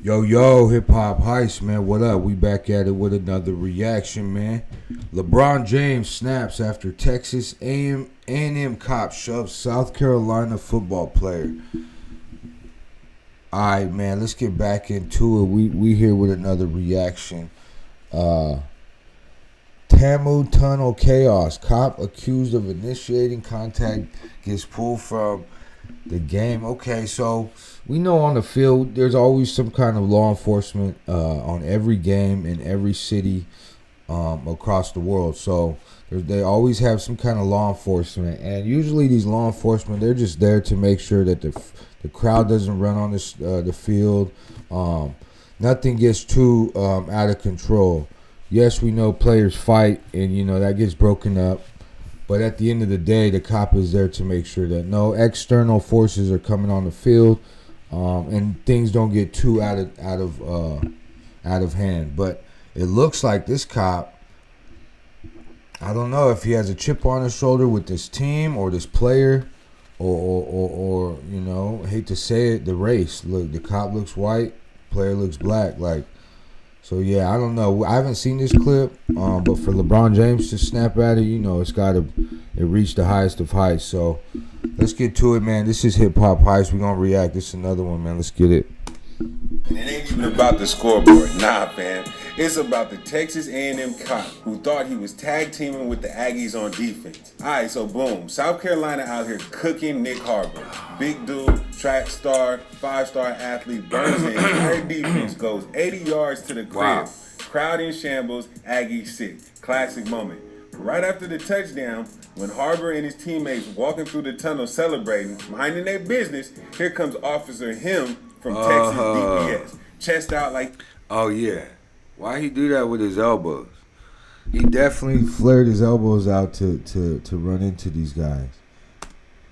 Yo, hip hop heist, man. What up? We back at it with another reaction, man. LeBron James snaps after Texas A&M cop shoves South Carolina football player. All right, man. Let's get back into it. We here with another reaction. Tamu Tunnel chaos. Cop accused of initiating contact gets pulled from the game. Okay, so we know on the field there's always some kind of law enforcement on every game in every city across the world. So they always have some kind of law enforcement, and usually these law enforcement, they're just there to make sure that the crowd doesn't run on the field. Nothing gets too out of control. Yes, we know players fight, and that gets broken up. But at the end of the day, the cop is there to make sure that no external forces are coming on the field, and things don't get too out of hand. But it looks like this cop, I don't know if he has a chip on his shoulder with this team or this player, or hate to say it, the race. Look, the cop looks white, player looks black, So, yeah, I don't know. I haven't seen this clip, but for LeBron James to snap at it, it reached the highest of heights. So, let's get to it, man. This is Hip Hop Heist. We're going to react. This is another one, man. Let's get it. And it ain't even about the scoreboard. Nah, fam. It's about the Texas A&M cop who thought he was tag teaming with the Aggies on defense. All right, so boom. South Carolina out here cooking Nick Harbor. Big dude, track star, 5-star athlete, burns in. Entire defense goes 80 yards to the crib. Wow. Crowd in shambles, Aggies sick. Classic moment. Right after the touchdown, when Harbor and his teammates walking through the tunnel celebrating, minding their business, here comes Officer Him from Texas DPS. Chest out like... Oh, yeah. Why he do that with his elbows? He definitely flared his elbows out to run into these guys.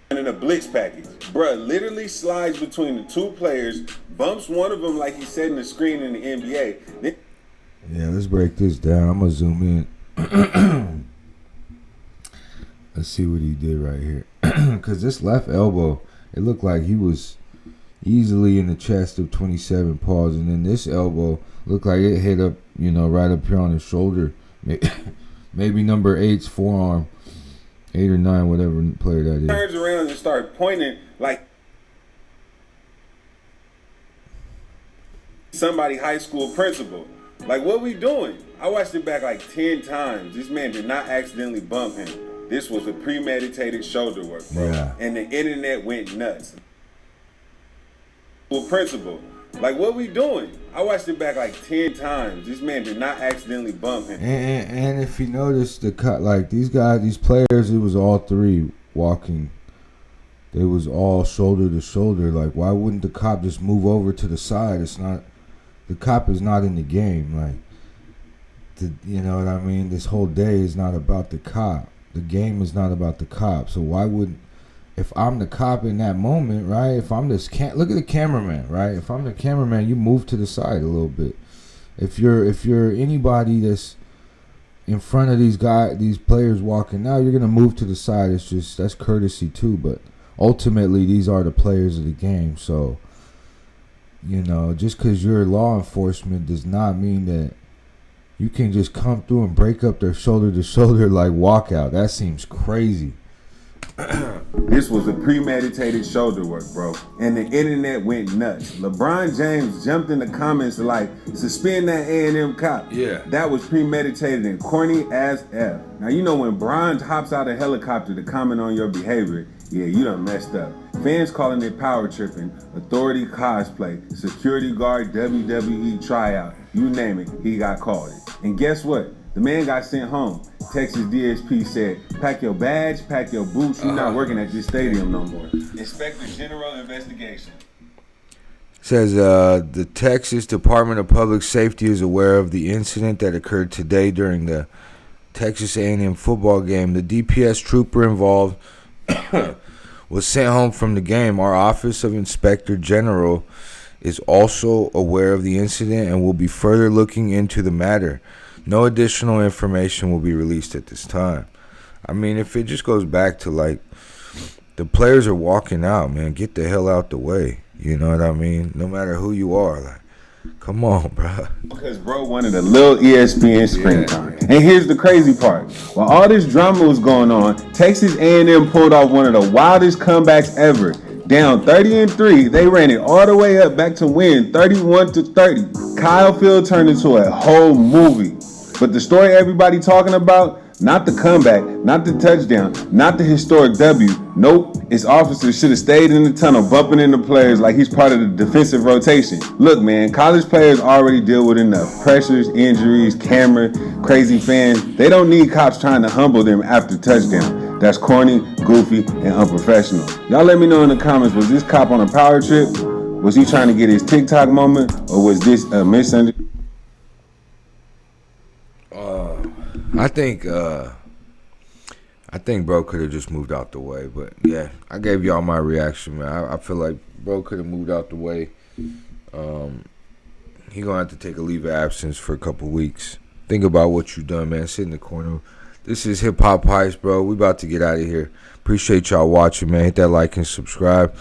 And in a blitz package. Bruh literally slides between the two players, bumps one of them like he's setting the screen in the NBA. Yeah, let's break this down. I'm going to zoom in. Let's see what he did right here. Because this left elbow, it looked like he was easily in the chest of 27 Pauls, and then this elbow looked like it hit up, right up here on his shoulder. Maybe number 8's forearm, 8 or 9, whatever player that is. Turns around and starts pointing like somebody high school principal. Like, what we doing? I watched it back like 10 times. This man did not accidentally bump him. This was a premeditated shoulder work, bro. Yeah. And the internet went nuts. Principal. Like, what we doing? I watched it back like 10 times. This man did not accidentally bump him. And if you notice the cut, like these players, it was all three walking. They was all shoulder to shoulder. Like, why wouldn't the cop just move over to the side? The cop is not in the game. You know what I mean? This whole day is not about the cop. The game is not about the cop. So why wouldn't, if I'm the cop in that moment, right? If I'm this look at the cameraman, right? If I'm the cameraman, you move to the side a little bit. If you're anybody that's in front of these players walking now, you're gonna move to the side. That's courtesy too. But ultimately, these are the players of the game. So, just because you're law enforcement does not mean that you can just come through and break up their shoulder to shoulder like walkout. That seems crazy. This was a premeditated shoulder work, bro. And the internet went nuts. LeBron James jumped in the comments like, suspend that A&M cop. Yeah. That was premeditated and corny as F. Now, when Bron hops out of helicopter to comment on your behavior, yeah, you done messed up. Fans calling it power tripping, authority cosplay, security guard WWE tryout. You name it, he got called it. And guess what? The man got sent home. Texas DSP said, pack your badge, pack your boots. You're not working at this stadium no more. Inspector General investigation. Says the Texas Department of Public Safety is aware of the incident that occurred today during the Texas A&M football game. The DPS trooper involved was sent home from the game. Our Office of Inspector General is also aware of the incident and will be further looking into the matter. No additional information will be released at this time. I mean, if it just goes back to the players are walking out, man, get the hell out the way. You know what I mean? No matter who you are, Come on, bro. Because bro wanted a little ESPN screen time. And here's the crazy part. While all this drama was going on, Texas A&M pulled off one of the wildest comebacks ever. Down 30-3, they ran it all the way up back to win 31-30. Kyle Field turned into a whole movie. But the story everybody talking about, not the comeback, not the touchdown, not the historic W. Nope, his officers should have stayed in the tunnel bumping into players like he's part of the defensive rotation. Look, man, college players already deal with enough pressures, injuries, camera, crazy fans. They don't need cops trying to humble them after touchdown. That's corny, goofy, and unprofessional. Y'all let me know in the comments, was this cop on a power trip? Was he trying to get his TikTok moment? Or was this a misunderstanding? I think bro could have just moved out the way, but yeah, I gave y'all my reaction, man. I feel like bro could have moved out the way. He gonna have to take a leave of absence for a couple weeks. Think about what you done, man. Sit in the corner. This is Hip Hop Heist, bro. We about to get out of here. Appreciate y'all watching, man. Hit that like and subscribe.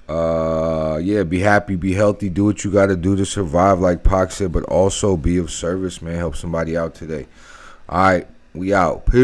Yeah, be happy, be healthy, do what you gotta do to survive, like Pac said, but also be of service, man. Help somebody out today. All right, we out. Peace.